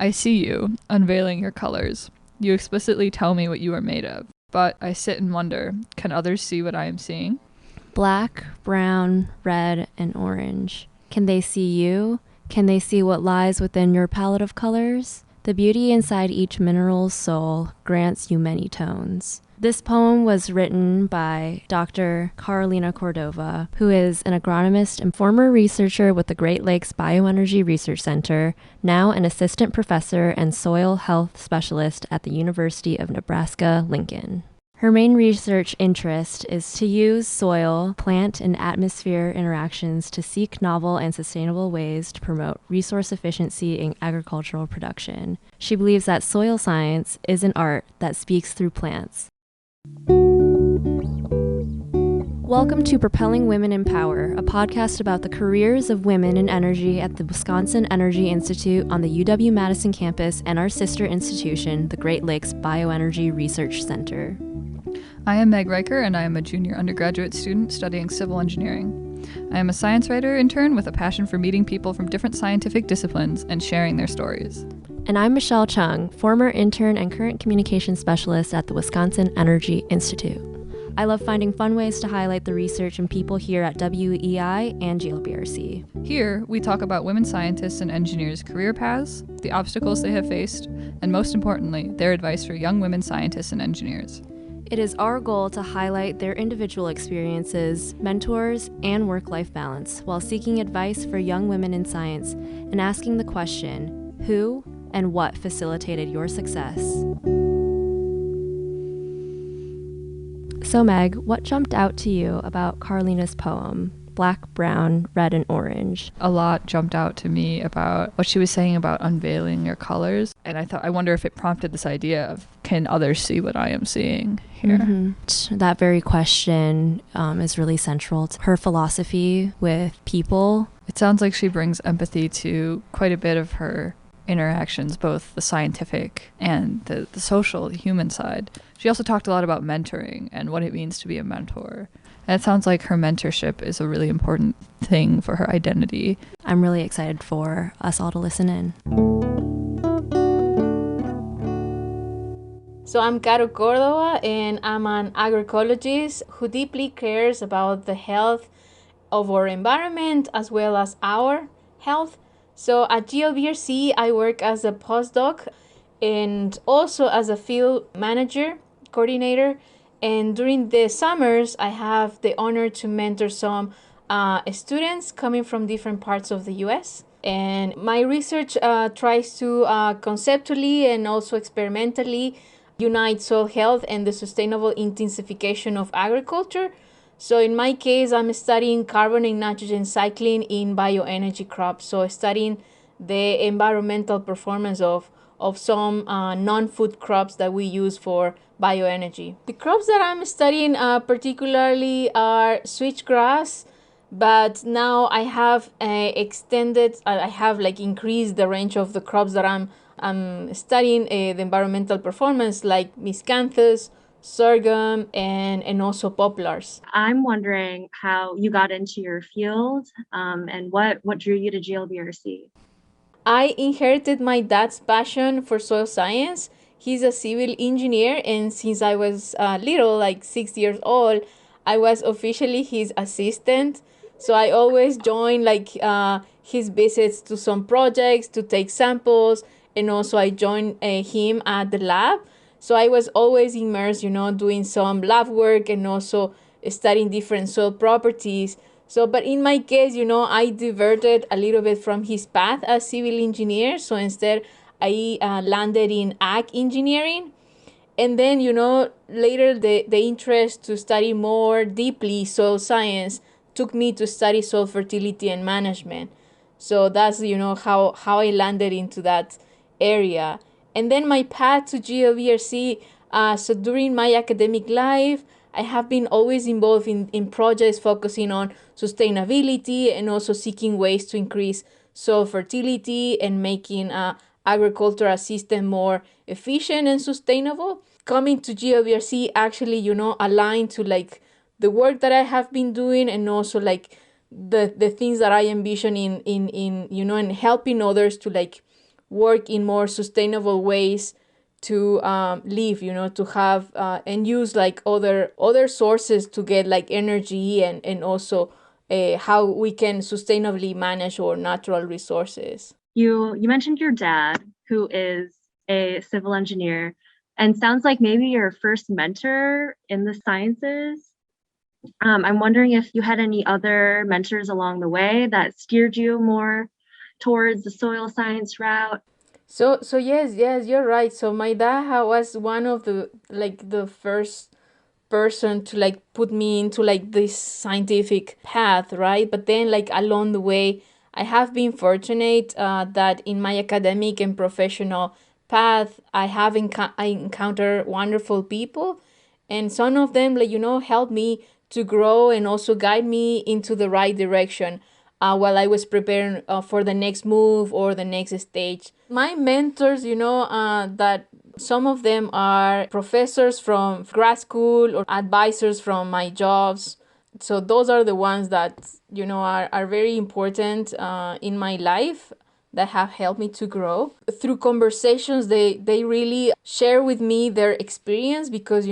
I see you, unveiling your colors. You explicitly tell me what you are made of. But I sit and wonder, can others see what I am seeing? Black, brown, red, and orange. Can they see you? Can they see what lies within your palette of colors? The beauty inside each mineral's soul grants you many tones. This poem was written by Dr. Carolina Córdova, who is an agronomist and former researcher with the Great Lakes Bioenergy Research Center, now an assistant professor and soil health specialist at the University of Nebraska, Lincoln. Her main research interest is to use soil, plant, and atmosphere interactions to seek novel and sustainable ways to promote resource efficiency in agricultural production. She believes that soil science is an art that speaks through plants. Welcome to Propelling Women in Power, a podcast about the careers of women in energy at the Wisconsin Energy Institute on the UW-Madison campus and our sister institution, the Great Lakes Bioenergy Research Center. I am Mary Riker, and I am a junior undergraduate student studying civil engineering. I am a science writer intern with a passion for meeting people from different scientific disciplines and sharing their stories. And I'm Michelle Chung, former intern and current communications specialist at the Wisconsin Energy Institute. I love finding fun ways to highlight the research and people here at WEI and GLBRC. Here, we talk about women scientists and engineers' career paths, the obstacles they have faced, and most importantly, their advice for young women scientists and engineers. It is our goal to highlight their individual experiences, mentors, and work-life balance while seeking advice for young women in science and asking the question, who and what facilitated your success? So Meg, what jumped out to you about Carolina's poem, Black, Brown, Red, and Orange? A lot jumped out to me about what she was saying about unveiling your colors. And I wonder if it prompted this idea of, can others see what I am seeing here? Mm-hmm. That very question is really central to her philosophy with people. It sounds like she brings empathy to quite a bit of her interactions, both the scientific and the social, the human side. She also talked a lot about mentoring and what it means to be a mentor. And it sounds like her mentorship is a really important thing for her identity. I'm really excited for us all to listen in. So I'm Carolina Córdova, and I'm an agroecologist who deeply cares about the health of our environment as well as our health. So at GLBRC, I work as a postdoc and also as a field manager, coordinator. And during the summers, I have the honor to mentor some students coming from different parts of the U.S. And my research tries to conceptually and also experimentally unite soil health and the sustainable intensification of agriculture. So in my case, I'm studying carbon and nitrogen cycling in bioenergy crops. So studying the environmental performance of some non-food crops that we use for bioenergy. The crops that I'm studying particularly are switchgrass, but now I have increased the range of the crops that I'm studying the environmental performance, like miscanthus, sorghum, and also poplars. I'm wondering how you got into your field and what drew you to GLBRC. I inherited my dad's passion for soil science. He's a civil engineer, and since I was little, like 6 years old, I was officially his assistant. So I always joined his visits to some projects to take samples, and also I joined him at the lab. So I was always immersed, doing some lab work and also studying different soil properties. So, but in my case, I diverted a little bit from his path as civil engineer. So instead, I landed in ag engineering. And then, later the interest to study more deeply soil science took me to study soil fertility and management. So that's, how I landed into that area. And then my path to GLBRC, so during my academic life, I have been always involved in projects focusing on sustainability and also seeking ways to increase soil fertility and making agricultural system more efficient and sustainable. Coming to GLBRC actually, aligned to the work that I have been doing and also the things that I envision in helping others to work in more sustainable ways to live, you know, to have and use like other sources to get like energy, and also how we can sustainably manage our natural resources. You mentioned your dad, who is a civil engineer, and sounds like maybe your first mentor in the sciences. I'm wondering if you had any other mentors along the way that steered you more towards the soil science route. So yes, you're right. So my dad was one of the first person to like put me into like this scientific path, right? But then like along the way, I have been fortunate that in my academic and professional path, I encounter wonderful people, and some of them like helped me to grow and also guide me into the right direction while I was preparing for the next move or the next stage. My mentors, that some of them are professors from grad school or advisors from my jobs. So those are the ones that, are very important in my life, that have helped me to grow. Through conversations, they really share with me their experience, because,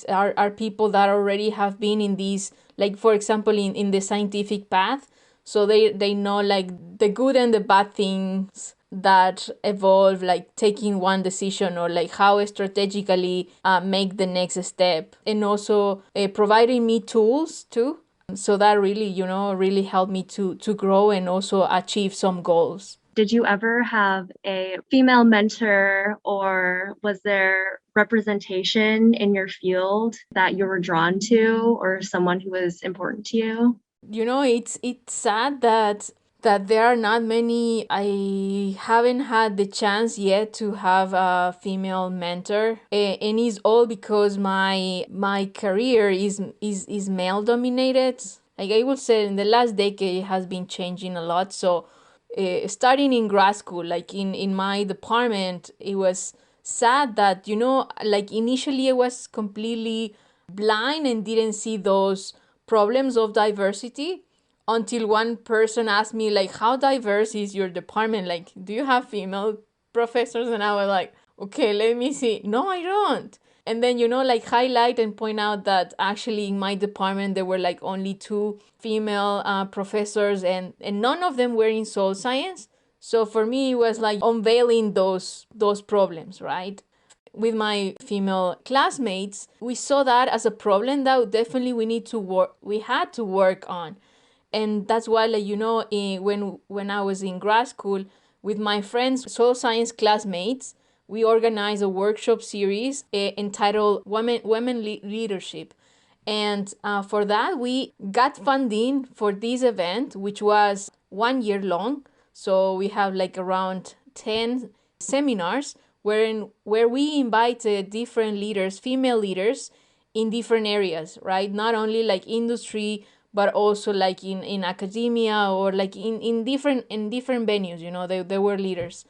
are people that already have been in these, like, for example, in the scientific path. So they know like the good and the bad things that evolve, like taking one decision, or like how strategically make the next step, and also providing me tools too. So that really, really helped me to grow and also achieve some goals. Did you ever have a female mentor, or was there representation in your field that you were drawn to, or someone who was important to you? It's sad that there are not many. I haven't had the chance yet to have a female mentor, and it's all because my career is male dominated. Like I would say, in the last decade, it has been changing a lot. So, starting in grad school, like in my department, it was sad that like initially I was completely blind and didn't see those problems of diversity, until one person asked me like, how diverse is your department, like do you have female professors? And I was like, okay, let me see. No, I don't. And then like highlight and point out that actually in my department there were like only two female professors, and none of them were in soil science. So for me it was like unveiling those problems, right? With my female classmates, we saw that as a problem that definitely we had to work on. And that's why, like, when I was in grad school with my friends, soil science classmates, we organized a workshop series entitled Women Leadership. And for that, we got funding for this event, which was 1 year long. So we have like around 10 seminars where we invited different leaders, female leaders, in different areas, right? Not only like industry, but also like in academia, or like in different venues. They were leaders,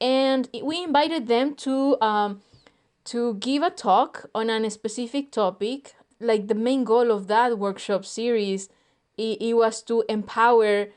and we invited them to give a talk on a specific topic. Like the main goal of that workshop series, it was to empower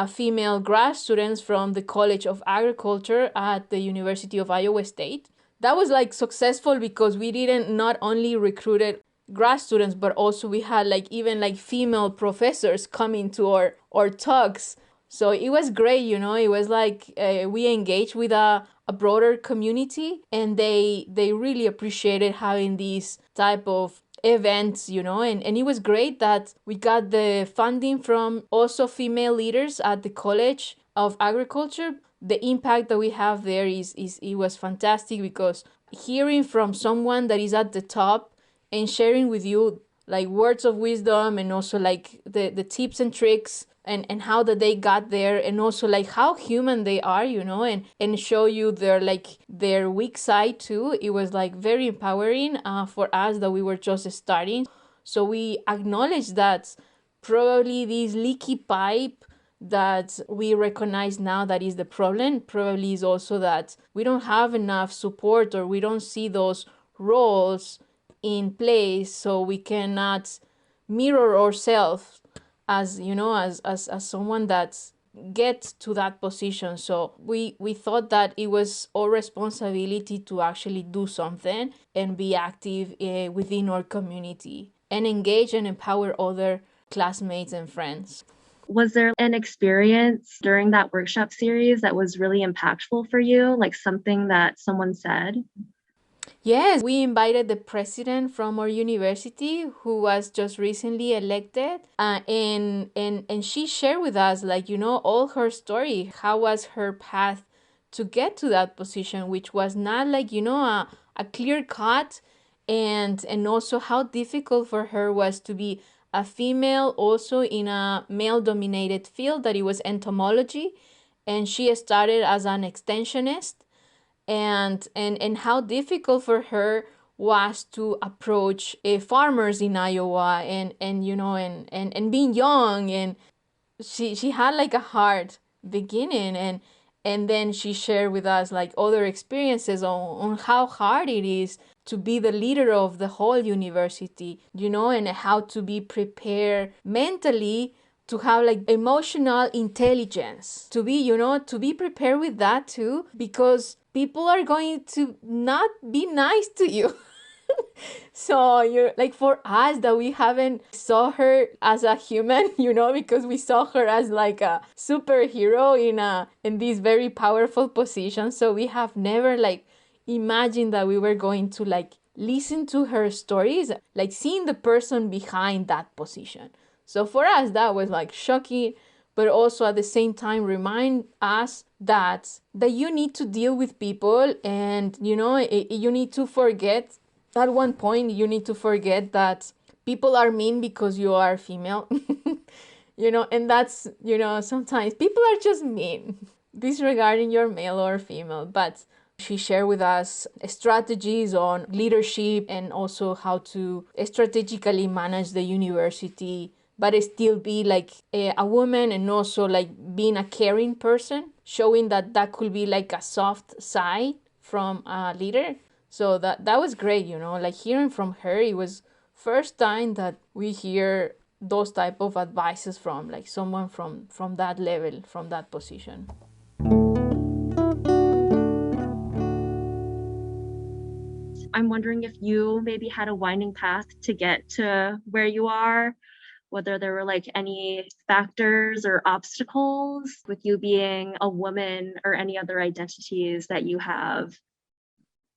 female grad students from the College of Agriculture at the University of Iowa State. That was like successful because we didn't not only recruited grad students, but also we had like even like female professors coming to our talks. So it was great. It was like we engaged with a broader community, and they really appreciated having these type of events. And it was great that we got the funding from also female leaders at the College of Agriculture. The impact that we have there is it was fantastic, because hearing from someone that is at the top and sharing with you like words of wisdom, and also like the tips and tricks, and how that they got there, and also like how human they are, and show you their weak side too. It was like very empowering for us that we were just starting. So we acknowledge that probably this leaky pipe that we recognize now that is the problem, probably is also that we don't have enough support, or we don't see those roles in place, so we cannot mirror ourselves as as someone get to that position. So we thought that it was our responsibility to actually do something and be active within our community and engage and empower other classmates and friends. Was there an experience during that workshop series that was really impactful for you, like something that someone said? Yes, we invited the president from our university who was just recently elected, and she shared with us, like, all her story. How was her path to get to that position, which was not like, a clear cut, and also how difficult for her was to be a female also in a male dominated field, that it was entomology, and she started as an extensionist, and how difficult for her was to approach farmers in Iowa, and being young, and she had like a hard beginning, and then she shared with us like other experiences on how hard it is to be the leader of the whole university, and how to be prepared mentally, to have like emotional intelligence, to be prepared with that too, because people are going to not be nice to you. So you're like, for us that we haven't saw her as a human, because we saw her as like a superhero in this very powerful position. So we have never like imagined that we were going to like listen to her stories, like seeing the person behind that position. So for us that was like shocking, but also at the same time remind us that you need to deal with people, and you need to forget, at one point you need to forget that people are mean because you are female. And that's, sometimes people are just mean, disregarding your male or female. But she shared with us strategies on leadership and also how to strategically manage the university, but still be like a woman, and also like being a caring person, showing that could be like a soft side from a leader. So that was great, like hearing from her. It was first time that we hear those type of advices from like someone from that level, from that position. I'm wondering if you maybe had a winding path to get to where you are, whether there were like any factors or obstacles with you being a woman or any other identities that you have.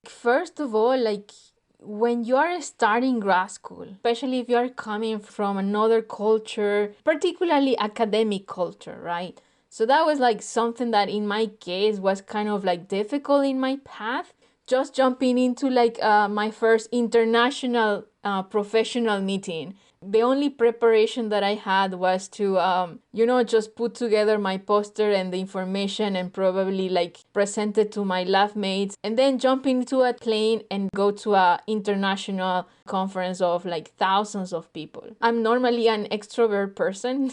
First of all, like when you are starting grad school, especially if you are coming from another culture, particularly academic culture, right? So that was like something that in my case was kind of like difficult in my path. Just jumping into like my first international professional meeting. The only preparation that I had was to, just put together my poster and the information and probably like present it to my lab mates, and then jump into a plane and go to a international conference of like thousands of people. I'm normally an extrovert person,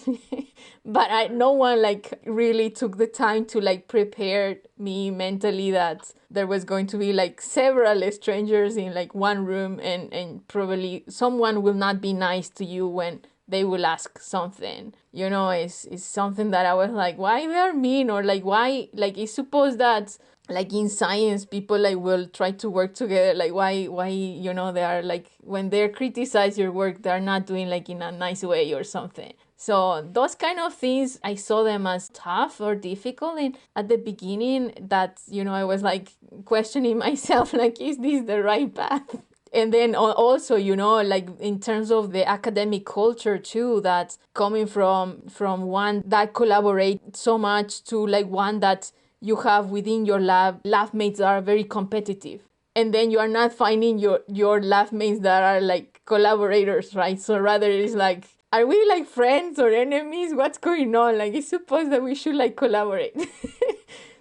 but no one like really took the time to like prepare me mentally that there was going to be like several strangers in like one room, and probably someone will not be nice to you when they will ask something. It's something that I was like, why they're mean, or like why, like it's supposed that like in science people like will try to work together, like why they are like, when they criticize your work, they're not doing like in a nice way or something. So those kind of things, I saw them as tough or difficult. And at the beginning that, I was like questioning myself, like, is this the right path? And then also, like in terms of the academic culture too, that coming from one that collaborate so much to like one that you have within your lab mates that are very competitive. And then you are not finding your lab mates that are like collaborators, right? So rather it's like, are we like friends or enemies? What's going on? Like, it's supposed that we should like collaborate.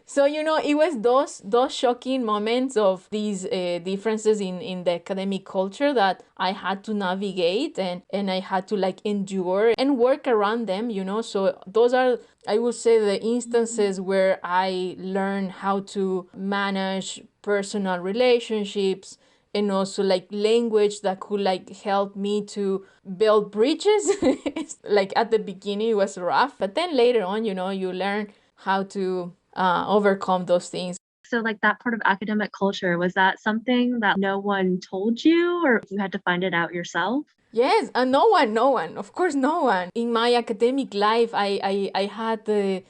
So, it was those shocking moments of these differences in the academic culture that I had to navigate, and I had to like endure and work around them, So those are, I would say, the instances where I learned how to manage personal relationships and also like language that could like help me to build bridges. Like at the beginning it was rough, but then later on, you learn how to overcome those things. So like that part of academic culture, was that something that no one told you or you had to find it out yourself? Yes, and no one, of course, no one. In my academic life, I had the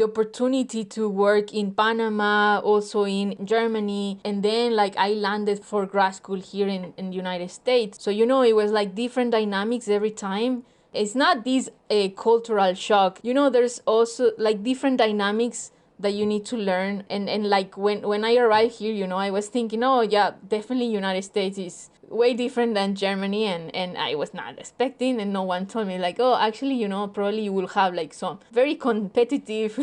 opportunity to work in Panama, also in Germany, and then like I landed for grad school here in the United States. So, it was like different dynamics every time. It's not this cultural shock. There's also like different dynamics that you need to learn. And like when I arrived here, I was thinking, oh yeah, definitely United States is way different than Germany, and I was not expecting, and no one told me like, oh, actually, probably you will have like some very competitive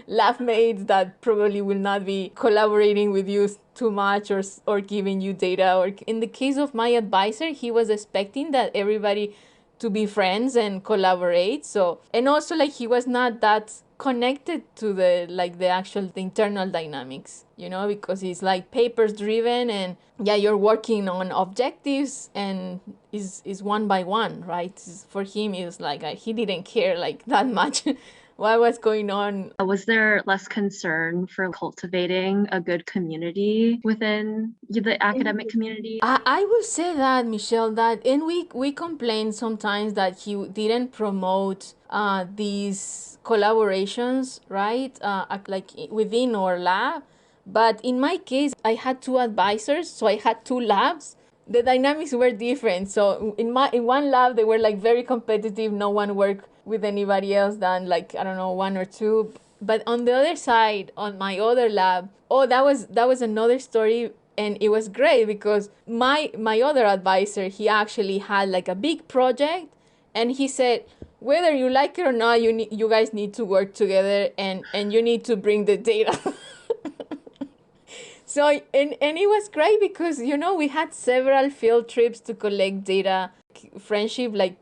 lab mates that probably will not be collaborating with you too much or giving you data. Or in the case of my advisor, he was expecting that everybody to be friends and collaborate. So, and also like he was not that connected to the internal dynamics, because it's like papers driven, and yeah, you're working on objectives, and is one by one, right? For him, it was like he didn't care like that much what was going on. Was there less concern for cultivating a good community within the academic community? I will say that, Michelle, and we complain sometimes that he didn't promote these collaborations, right? Like within our lab. But in my case, I had two advisors, so I had two labs. The dynamics were different. So in one lab, they were like very competitive. No one worked with anybody else than like, I don't know, one or two. But on the other side, on my other lab, oh, that was another story. And it was great because my other advisor, he actually had like a big project, and he said, whether you like it or not, you guys need to work together, and you need to bring the data. So, and it was great because, we had several field trips to collect data. Friendship like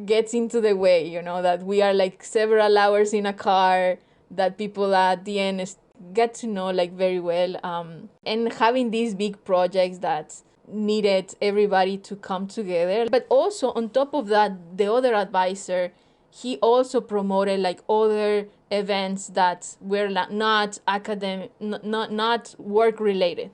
gets into the way, that we are like several hours in a car, that people at the end get to know like very well. And having these big projects that needed everybody to come together. But also on top of that, the other advisor, he also promoted like other events that were not academic, not work related.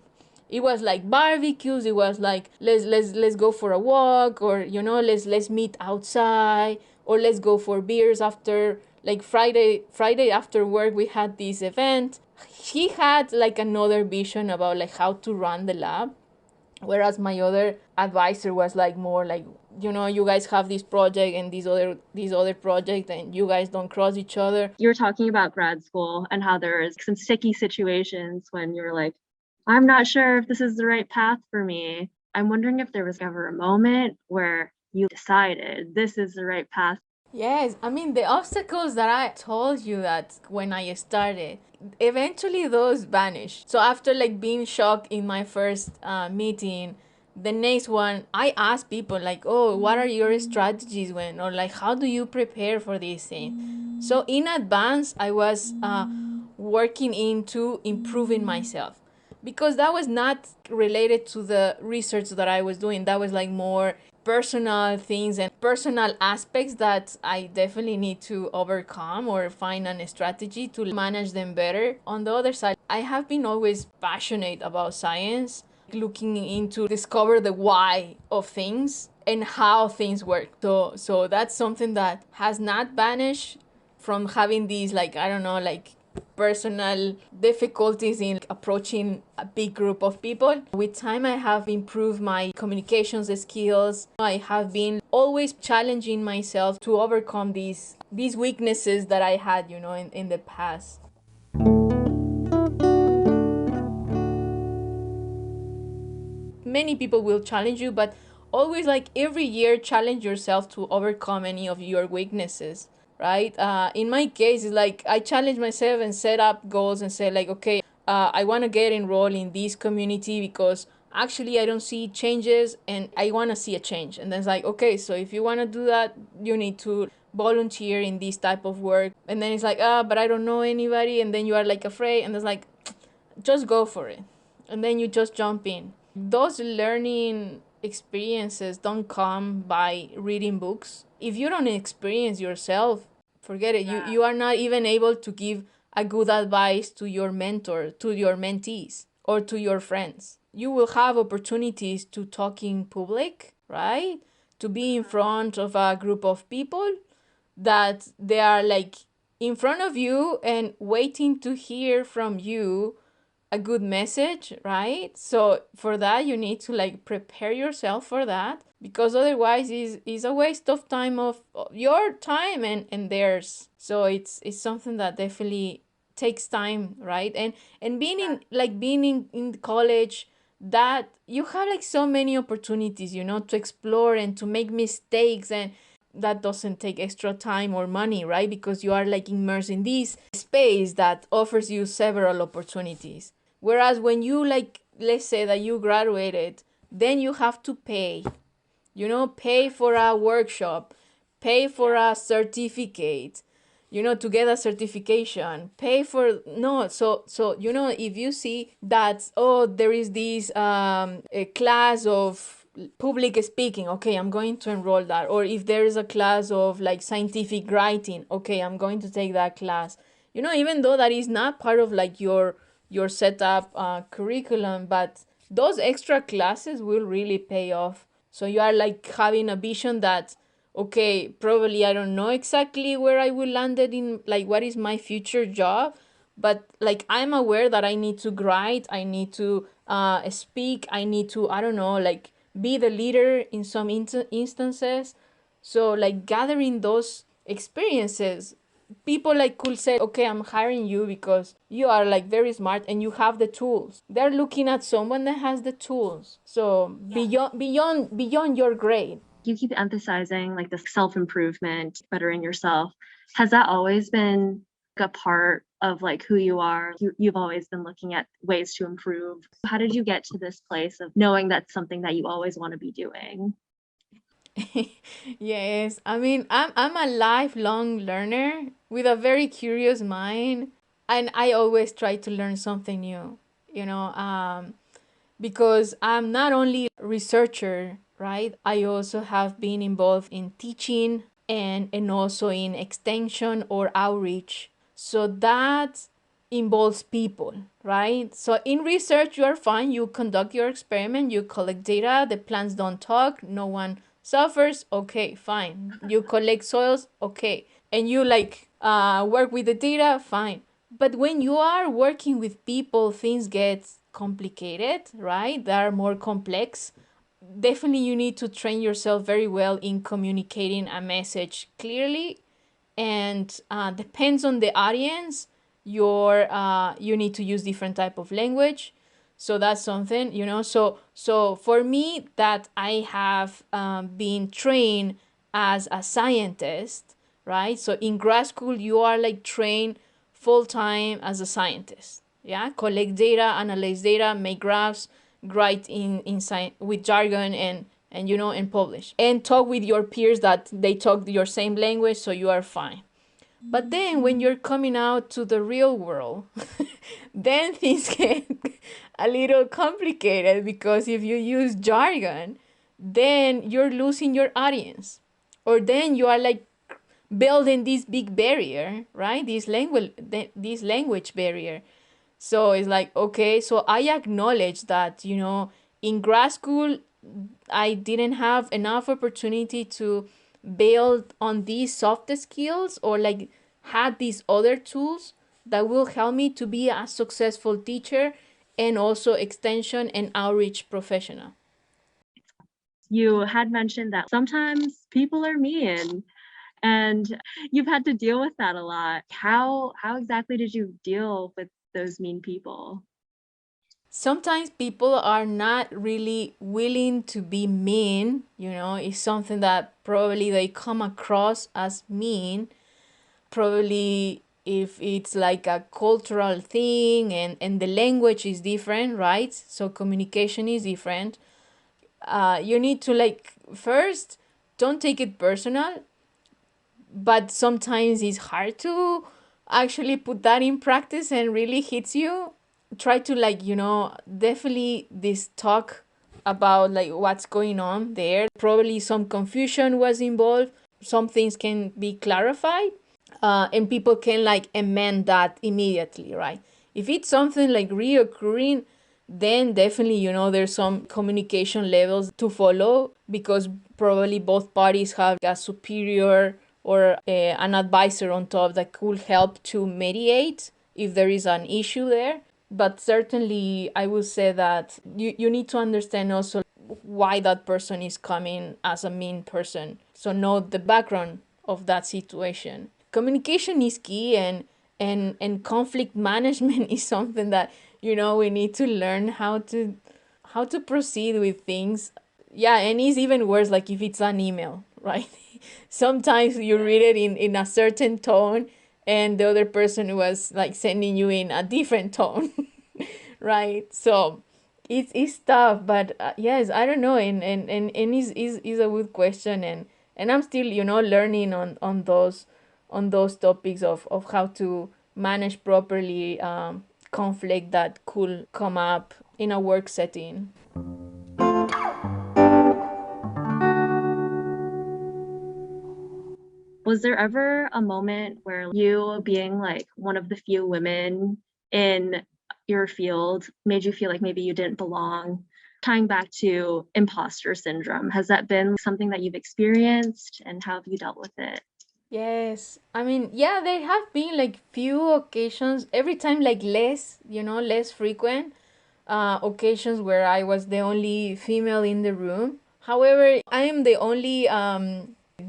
It was like barbecues. It was like let's go for a walk, or let's meet outside, or let's go for beers after, like Friday after work. We had this event. He had like another vision about like how to run the lab, whereas my other advisor was like more like, you guys have this project and this other project, and you guys don't cross each other. You were talking about grad school and how there is some sticky situations when you're like, I'm not sure if this is the right path for me. I'm wondering if there was ever a moment where you decided this is the right path. Yes, I mean, the obstacles that I told you that when I started, eventually those vanished. So after like being shocked in my first meeting, the next one, I asked people like, oh, what are your strategies or like, how do you prepare for this thing? So in advance, I was working into improving myself, because that was not related to the research that I was doing. That was like more personal things and personal aspects that I definitely need to overcome or find a strategy to manage them better. On the other side, I have been always passionate about science, looking into discover the why of things and how things work. So that's something that has not vanished from having these, like, I don't know, like personal difficulties in approaching a big group of people. With time, I have improved my communications skills. I have been always challenging myself to overcome these weaknesses that I had, in the past. Many people will challenge you, but always, like, every year, challenge yourself to overcome any of your weaknesses. Right? In my case, it's like I challenge myself and set up goals and say like, okay, I want to get enrolled in this community because actually I don't see changes and I want to see a change. And then it's like, okay, so if you want to do that, you need to volunteer in this type of work. And then it's like, but I don't know anybody. And then you are like afraid, and it's like, just go for it. And then you just jump in. Those learning experiences don't come by reading books. If you don't experience yourself, forget it. You are not even able to give a good advice to your mentor, to your mentees, or to your friends. You will have opportunities to talk in public, right? To be in front of a group of people that they are like in front of you and waiting to hear from you a good message, right? So for that you need to like prepare yourself for that, because otherwise is a waste of time, of your time and theirs. So it's something that definitely takes time, right? And being in college, that you have like so many opportunities, to explore and to make mistakes, and that doesn't take extra time or money, right? Because you are like immersed in this space that offers you several opportunities. Whereas when you like, let's say that you graduated, then you have to pay, pay for a workshop, pay for a certificate, to get a certification, pay for, no, so if you see that, oh, there is this a class of public speaking, okay, I'm going to enroll that. Or if there is a class of like scientific writing, okay, I'm going to take that class. Even though that is not part of like your setup curriculum, but those extra classes will really pay off. So you are like having a vision that, okay, probably I don't know exactly where I will land it in, like what is my future job, but like I'm aware that I need to write, I need to speak, I need to, I don't know, like be the leader in some instances. So like gathering those experiences, people like could say, okay, I'm hiring you because you are like very smart and you have the tools. They're looking at someone that has the tools. So beyond your grade. You keep emphasizing like the self-improvement, bettering yourself. Has that always been a part of like who you are? You've always been looking at ways to improve. How did you get to this place of knowing that's something that you always want to be doing? Yes, I mean, I'm a lifelong learner with a very curious mind, and I always try to learn something new. You know, because I'm not only a researcher, right? I also have been involved in teaching and also in extension or outreach. So that involves people, right? So in research, you are fine. You conduct your experiment, you collect data, the plants don't talk, no one suffers, okay, fine. You collect soils, okay. And you like work with the data, fine. But when you are working with people, things get complicated, right? They are more complex. Definitely, you need to train yourself very well in communicating a message clearly, and depends on the audience. You need to use different type of language. So that's something, so for me, that I have been trained as a scientist, right? So in grad school you are like trained full time as a scientist. Yeah, collect data, analyze data, make graphs, write in science with jargon, and and publish and talk with your peers that they talk your same language, so you are fine. But then when you're coming out to the real world, then things get a little complicated, because if you use jargon, then you're losing your audience. Or then you are like building this big barrier, right? This language barrier. So it's like, okay, so I acknowledge that, in grad school, I didn't have enough opportunity to build on these soft skills, or like had these other tools that will help me to be a successful teacher and also extension and outreach professional. You had mentioned that sometimes people are mean and you've had to deal with that a lot. How exactly did you deal with those mean people? Sometimes people are not really willing to be mean, it's something that probably they come across as mean. Probably if it's like a cultural thing, and the language is different, right? So communication is different. You need to like first, don't take it personal, but sometimes it's hard to actually put that in practice and really hits you. try to like, definitely this talk about like what's going on there. Probably some confusion was involved. Some things can be clarified, and people can like amend that immediately, right? If it's something like reoccurring, then definitely, there's some communication levels to follow, because probably both parties have a superior or an advisor on top that could help to mediate if there is an issue there. But certainly, I would say that you need to understand also why that person is coming as a mean person. So know the background of that situation. Communication is key, and conflict management is something that we need to learn how to proceed with things. Yeah, and it's even worse like if it's an email, right? Sometimes you read it in a certain tone, and the other person was like sending you in a different tone. Right? So it's tough, but yes, I don't know, and is a good question, and I'm still learning on those topics of how to manage properly conflict that could come up in a work setting. Was there ever a moment where you, being like one of the few women in your field, made you feel like maybe you didn't belong? Tying back to imposter syndrome, has that been something that you've experienced, and how have you dealt with it? Yes, I mean, yeah, there have been like few occasions, every time like less frequent occasions where I was the only female in the room. However, I am the only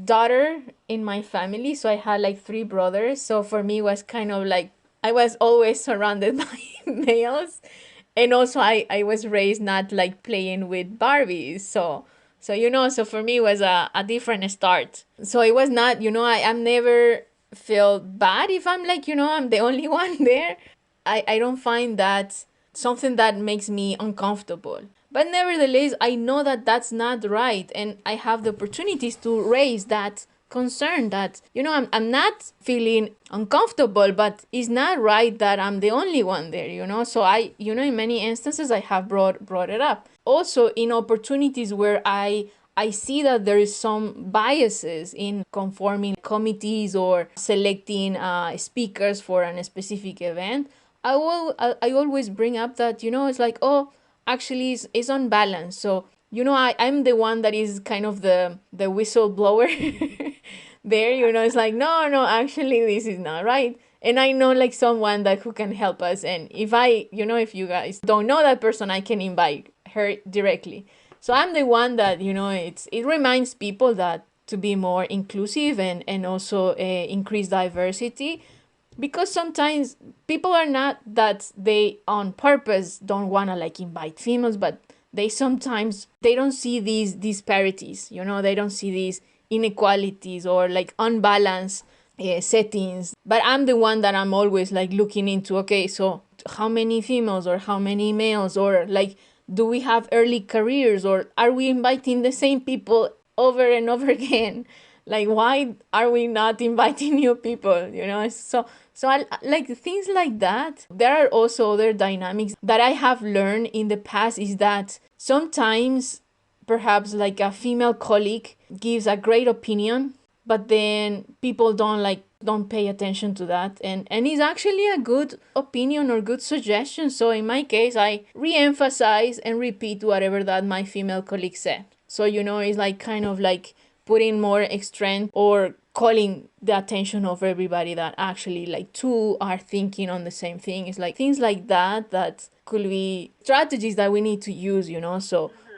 daughter in my family, so I had like three brothers. So for me, it was kind of like I was always surrounded by males, and also I was raised not like playing with Barbies, so for me it was a different start. So it was not, I'm never feel bad if I'm like, I'm the only one there. I don't find that something that makes me uncomfortable. But nevertheless, I know that that's not right, and I have the opportunities to raise that concern that, I'm not feeling uncomfortable, but it's not right that I'm the only one there, So in many instances, I have brought it up. Also, in opportunities where I see that there is some biases in conforming committees or selecting speakers for a specific event, I always bring up that, it's like, oh, actually it's on balance. So, I'm the one that is kind of the whistleblower there, it's like, no, actually this is not right. And I know like someone that who can help us. And if you guys don't know that person, I can invite her directly. So I'm the one that, it reminds people that to be more inclusive and also increase diversity, because sometimes people are not that they on purpose don't want to like invite females, but they don't see these disparities, they don't see these inequalities or like unbalanced settings. But I'm the one that I'm always like looking into, okay, so how many females or how many males, or like, do we have early careers, or are we inviting the same people over and over again? Like, why are we not inviting new people, so I like things like that. There are also other dynamics that I have learned in the past, is that sometimes perhaps like a female colleague gives a great opinion, but then people don't pay attention to that, and it's actually a good opinion or good suggestion. So in my case, I re-emphasize and repeat whatever that my female colleague said. So it's like kind of like putting more strength or calling the attention of everybody that actually like two are thinking on the same thing. It's like things like that could be strategies that we need to use,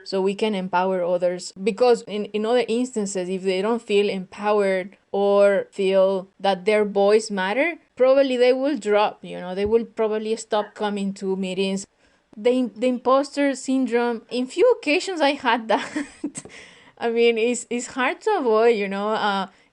so we can empower others. Because in other instances, if they don't feel empowered or feel that their voice matter, probably they will drop, they will probably stop coming to meetings. The imposter syndrome, in few occasions I had that. I mean, it's hard to avoid,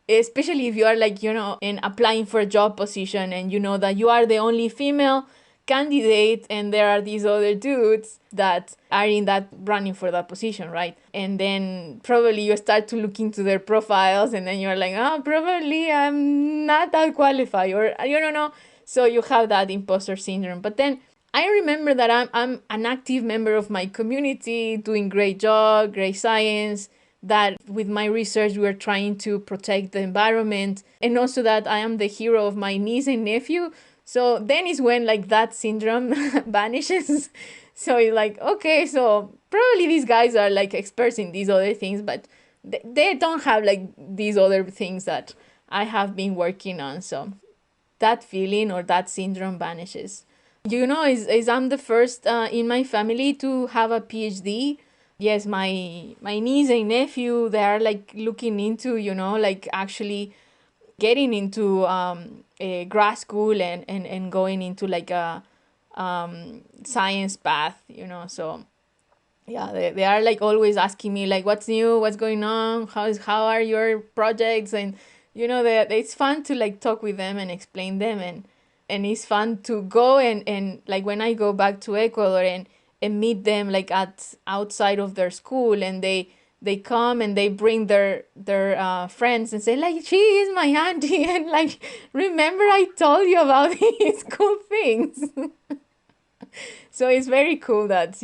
especially if you are like, in applying for a job position, and you know that you are the only female candidate, and there are these other dudes that are in that running for that position, right? And then probably you start to look into their profiles, and then you're like, oh, probably I'm not that qualified, or you don't know. So you have that imposter syndrome. But then I remember that I'm an active member of my community, doing great job, great science, that with my research we're trying to protect the environment, and also that I am the hero of my niece and nephew. So then is when like that syndrome vanishes. So it's like, okay, so probably these guys are like experts in these other things, but they don't have like these other things that I have been working on. So that feeling or that syndrome vanishes. Is I'm the first in my family to have a PhD. Yes, my niece and nephew, they are like looking into, like actually getting into a grad school and going into like a science path, so yeah, they are like always asking me like what's new, what's going on, how are your projects, and it's fun to like talk with them and explain them, and it's fun to go and like when I go back to Ecuador and meet them like at outside of their school, and they come and they bring their friends and say like, she is my auntie, and like, remember I told you about these cool things. So it's very cool that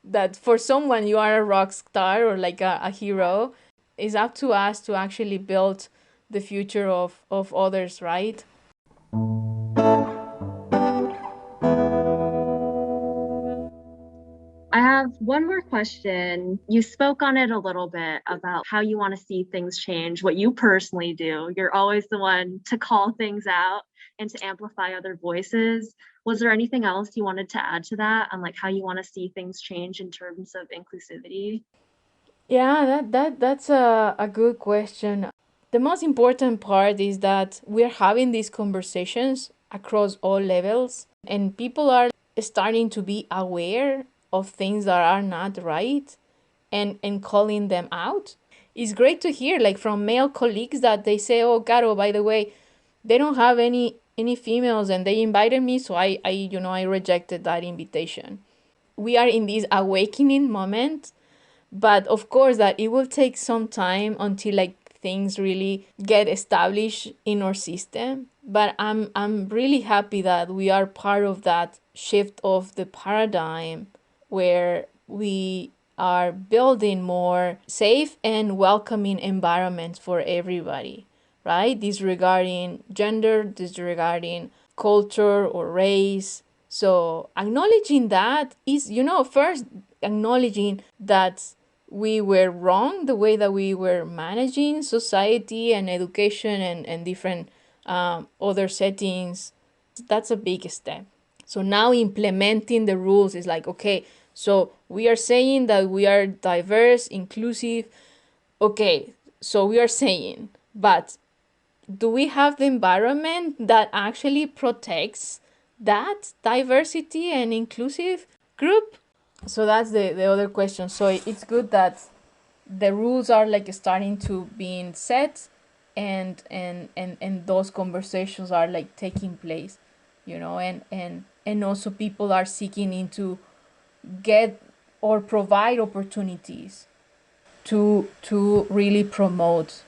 that for someone you are a rock star or like a hero. It's up to us to actually build the future of others, right? I have one more question. You spoke on it a little bit about how you want to see things change, what you personally do. You're always the one to call things out and to amplify other voices. Was there anything else you wanted to add to that on like how you want to see things change in terms of inclusivity? Yeah, that's a good question. The most important part is that we're having these conversations across all levels, and people are starting to be aware of things that are not right, and calling them out. It's great to hear like from male colleagues that they say, "Oh, Caro, by the way, they don't have any females and they invited me, so I rejected that invitation." We are in this awakening moment, but of course that it will take some time until like things really get established in our system. But I'm really happy that we are part of that shift of the paradigm, where we are building more safe and welcoming environments for everybody, right? Disregarding gender, disregarding culture or race. So acknowledging that is, first acknowledging that we were wrong the way that we were managing society and education and different other settings. That's a big step. So now implementing the rules is like, okay, so we are saying that we are diverse, inclusive. Okay, so we are saying, but do we have the environment that actually protects that diversity and inclusive group? So that's the other question. So it's good that the rules are like starting to being set, and those conversations are like taking place, and also people are seeking into get or provide opportunities to really promote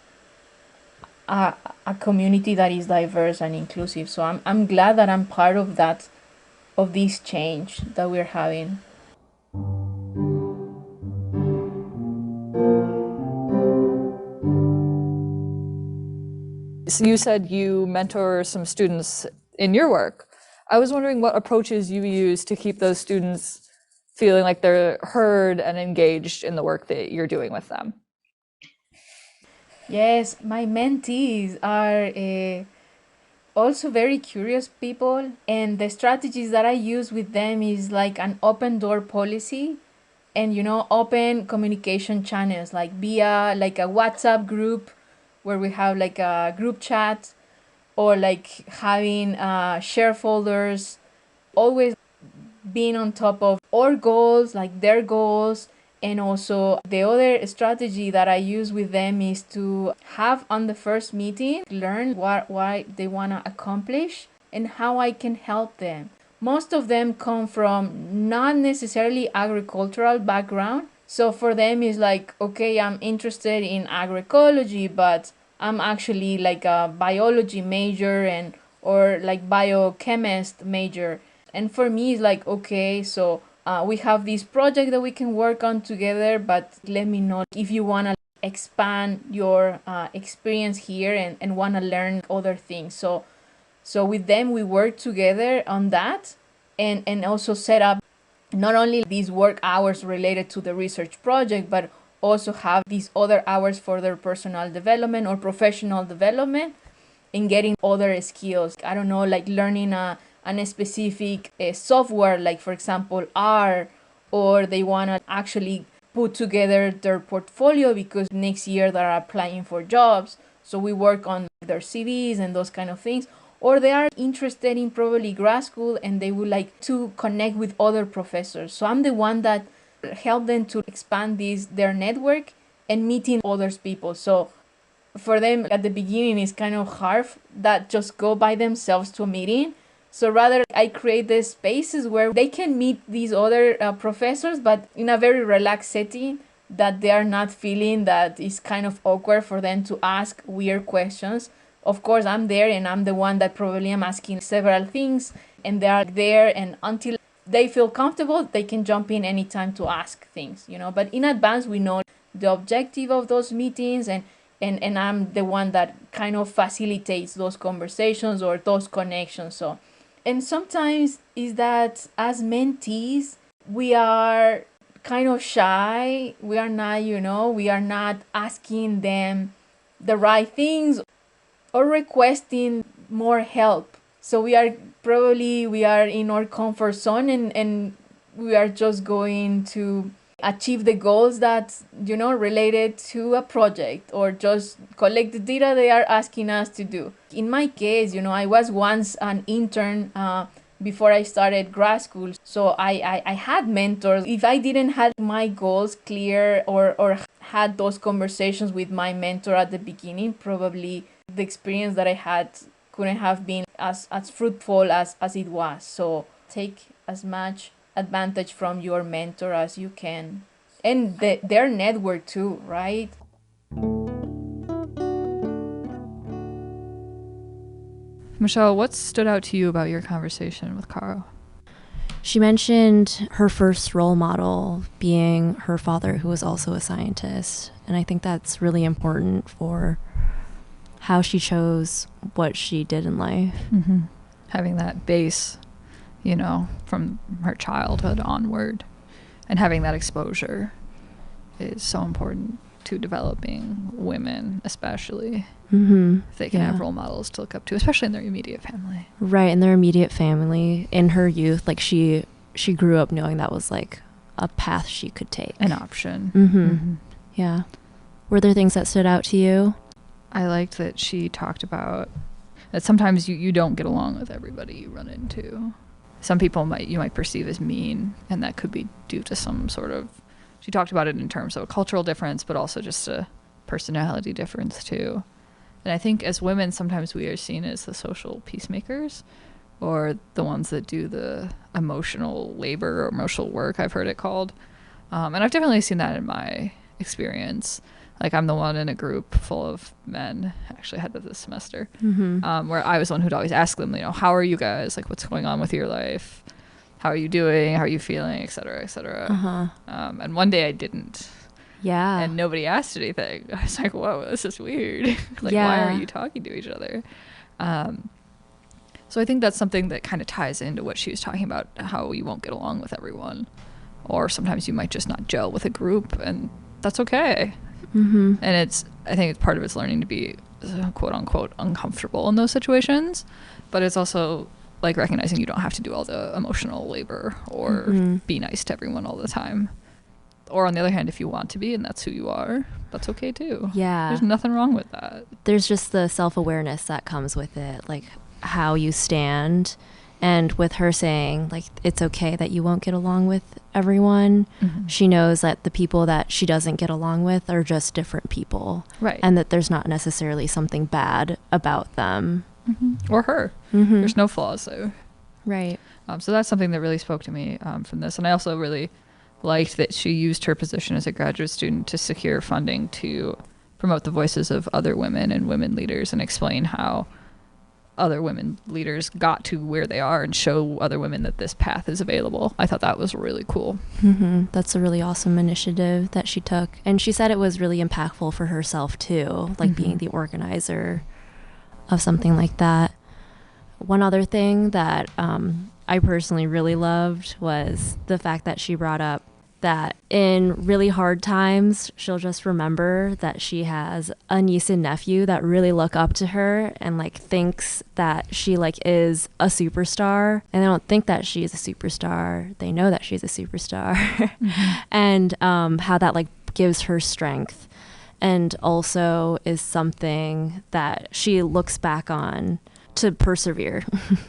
a community that is diverse and inclusive. So I'm glad that I'm part of that, of this change that we're having. So you said you mentor some students in your work. I was wondering what approaches you use to keep those students feeling like they're heard and engaged in the work that you're doing with them. Yes, my mentees are also very curious people, and the strategies that I use with them is like an open door policy, and open communication channels like via like a WhatsApp group where we have like a group chat, or like having share folders, always being on top of our goals, like their goals. And also the other strategy that I use with them is to have on the first meeting, learn why they want to accomplish and how I can help them. Most of them come from not necessarily agricultural background. So for them is like, okay, I'm interested in agroecology, but I'm actually like a biology major and or like biochemist major. And for me, it's like, okay, so we have this project that we can work on together, but let me know if you want to expand your experience here and want to learn other things. So with them, we work together on that, and also set up not only these work hours related to the research project, but also have these other hours for their personal development or professional development and getting other skills. I don't know, like learning a specific software, like for example R, or they want to actually put together their portfolio because next year they're applying for jobs. So we work on their CVs and those kind of things. Or they are interested in probably grad school and they would like to connect with other professors. So I'm the one that help them to expand their network and meeting other people. So for them at the beginning it's kind of hard that just go by themselves to a meeting. So rather I create these spaces where they can meet these other professors, but in a very relaxed setting, that they are not feeling that it's kind of awkward for them to ask weird questions. Of course, I'm there and I'm the one that probably am asking several things, and they are there, and until they feel comfortable, they can jump in anytime to ask things, But in advance, we know the objective of those meetings, and I'm the one that kind of facilitates those conversations or those connections. So, and sometimes is that as mentees, we are kind of shy. We are not, we are not asking them the right things or requesting more help. So we are in our comfort zone, and we are just going to achieve the goals that, related to a project, or just collect the data they are asking us to do. In my case, I was once an intern before I started grad school. So I had mentors. If I didn't have my goals clear or had those conversations with my mentor at the beginning, probably the experience that I had couldn't have been as fruitful as it was. So take as much advantage from your mentor as you can, and their network too, right? Michelle, what stood out to you about your conversation with Caro? She mentioned her first role model being her father, who was also a scientist. And I think that's really important for how she chose what she did in life. Mm-hmm. Having that base, from her childhood onward, and having that exposure is so important to developing women, especially. Mm-hmm. If they can have role models to look up to, especially in their immediate family. Right, in their immediate family. In her youth, like she grew up knowing that was like a path she could take. An option. Mm-hmm. Mm-hmm. Yeah. Were there things that stood out to you? I liked that she talked about that sometimes you don't get along with everybody you run into. Some people you might perceive as mean, and that could be due to some sort of, she talked about it in terms of a cultural difference, but also just a personality difference too. And I think as women, sometimes we are seen as the social peacemakers, or the ones that do the emotional labor or emotional work, I've heard it called. And I've definitely seen that in my experience. Like, I'm the one in a group full of men, actually I had that this semester, where I was the one who'd always ask them, how are you guys? Like, what's going on with your life? How are you doing? How are you feeling? Et cetera, et cetera. And one day I didn't. Yeah. And nobody asked anything. I was like, whoa, this is weird. Why aren't you talking to each other? So I think that's something that kind of ties into what she was talking about, how you won't get along with everyone. Or sometimes you might just not gel with a group, and that's okay. Mm-hmm. And I think it's part of it's learning to be quote unquote uncomfortable in those situations, but it's also like recognizing you don't have to do all the emotional labor or be nice to everyone all the time. Or on the other hand, if you want to be and that's who you are, that's okay too. Yeah. There's nothing wrong with that. There's just the self-awareness that comes with it, like how you stand. And with her saying, like, it's okay that you won't get along with everyone, she knows that the people that she doesn't get along with are just different people. Right. And that there's not necessarily something bad about them. Or her. There's no flaws there. Right. So that's something that really spoke to me from this. And I also really liked that she used her position as a graduate student to secure funding to promote the voices of other women and women leaders, and explain how other women leaders got to where they are and show other women that this path is available. I thought that was really cool. That's a really awesome initiative that she took. And she said it was really impactful for herself too, like being the organizer of something like that. One other thing that I personally really loved was the fact that she brought up that in really hard times, she'll just remember that she has a niece and nephew that really look up to her and like thinks that she like is a superstar, and they don't think that she is a superstar. They know that she's a superstar. And how that like gives her strength, and also is something that she looks back on to persevere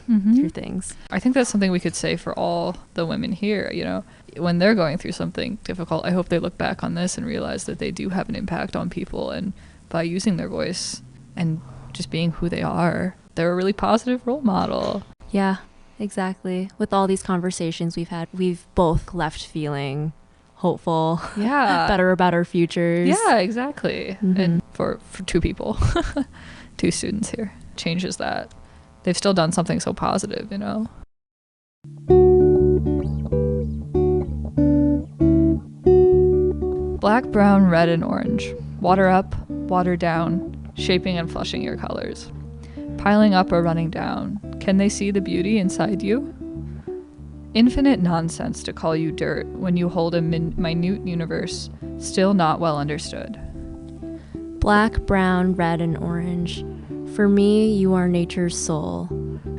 through things. I think that's something we could say for all the women here, you know, when they're going through something difficult. I hope they look back on this and realize that they do have an impact on people, and by using their voice and just being who they are, they're a really positive role model. Yeah, exactly. With all these conversations we've had, we've both left feeling hopeful, better about our futures. Yeah, exactly. And for two people, two students here, changes that. They've still done something so positive, you know. Black, brown, red, and orange. Water up, water down, shaping and flushing your colors. Piling up or running down. Can they see the beauty inside you? Infinite nonsense to call you dirt when you hold a minute universe still not well understood. Black, brown, red, and orange. For me, you are nature's soul.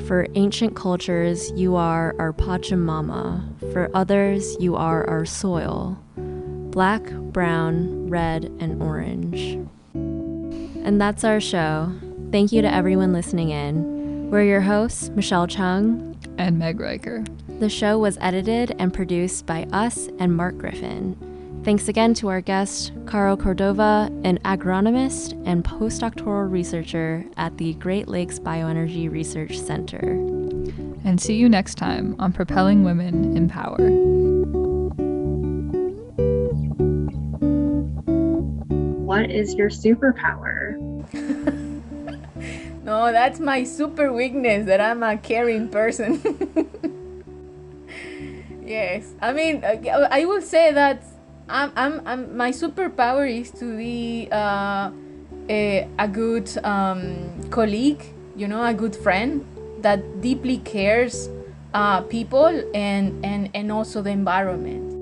For ancient cultures, you are our Pachamama. For others, you are our soil. Black, brown, red, and orange. And that's our show. Thank you to everyone listening in. We're your hosts, Michelle Chung and Meg Riker. The show was edited and produced by us and Mark Griffin. Thanks again to our guest, Carolina Córdova, an agronomist and postdoctoral researcher at the Great Lakes Bioenergy Research Center. And see you next time on Propelling Women in Power. What is your superpower? No, that's my super weakness, that I'm a caring person. Yes, I mean, I will say that I'm my superpower is to be a good colleague, you know, a good friend that deeply cares people and also the environment.